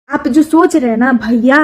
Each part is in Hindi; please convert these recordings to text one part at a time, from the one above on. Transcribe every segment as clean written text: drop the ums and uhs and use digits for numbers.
आप जो सोच रहे हैं ना भैया,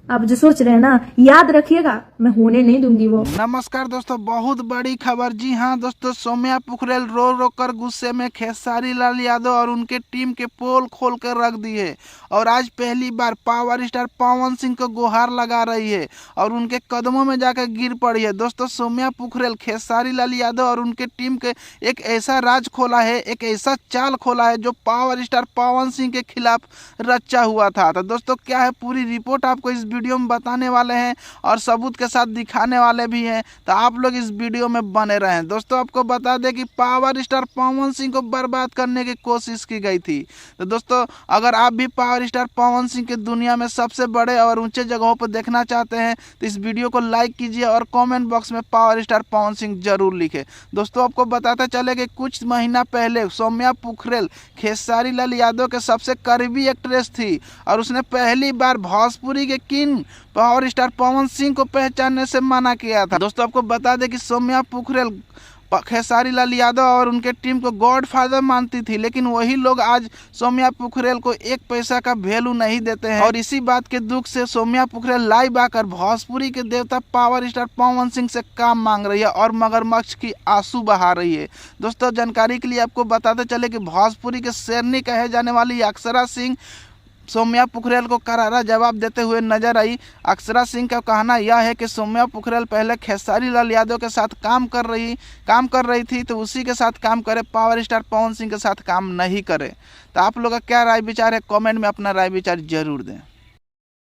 आप जो सोच रहे हैं ना, याद रखिएगा, मैं होने नहीं दूंगी वो। नमस्कार दोस्तों, बहुत बड़ी खबर। जी हाँ दोस्तों, सौम्या पुखरेल रो रो कर गुस्से में खेसारी लाल यादव और उनके टीम के पोल खोल कर रख दी है और आज पहली बार पावर स्टार पवन सिंह को गुहार लगा रही है और उनके कदमों में जाकर गिर पड़ी है। दोस्तों, सौम्या पुखरेल खेसारी लाल यादव और उनके टीम के एक ऐसा राज खोला है, एक ऐसा चाल खोला है जो पावर स्टार पवन सिंह के खिलाफ रचा हुआ था। तो दोस्तों, क्या है पूरी रिपोर्ट आपको इस वीडियो में बताने वाले हैं और सबूत के साथ दिखाने वाले भी हैं, तो आप लोग इस वीडियो में बने रहें। दोस्तों, आपको बता दें कि पावर स्टार पवन सिंह को बर्बाद करने की कोशिश की गई थी। तो दोस्तों, अगर आप भी पावर स्टार पवन सिंह की दुनिया में सबसे बड़े और ऊंचे जगहों पर देखना चाहते हैं तो इस वीडियो को लाइक कीजिए और कमेंट बॉक्स में पावर स्टार पवन सिंह जरूर लिखें। दोस्तों, आपको बताते चले कि कुछ महीना पहले सौम्या पुखरेल खेसारी लाल यादव के सबसे करीबी एक्ट्रेस थी और उसने पहली बार भोजपुरी के king power star Pawan Singh को पहचानने से मना किया था। दोस्तों, आपको बता दें कि सौम्या पुखरेल खेसारी लाल यादव और उनके टीम को गॉड फादर मानती थी, लेकिन वही लोग आज सौम्या पुखरेल को एक पैसा का वैल्यू नहीं देते हैं और इसी बात के दुख से सौम्या पुखरेल लाइव आकर भोजपुरी के देवता पावर स्टार पवन सिंह से काम मांग रही है और मगरमच्छ की आंसू बहा रही है। दोस्तों, जानकारी के लिए आपको बताते चले कि भोजपुरी के शेरनी कहे जाने वाली अक्षरा सिंह सौम्या पुखरेल को करारा जवाब देते हुए नजर आई। अक्षरा सिंह का कहना यह है कि सौम्या पुखरेल पहले खेसारी लाल यादव के साथ काम कर रही थी तो उसी के साथ काम करे, पावर स्टार पवन सिंह के साथ काम नहीं करे। तो आप लोग का क्या राय विचार है, कमेंट में अपना राय विचार जरूर दें।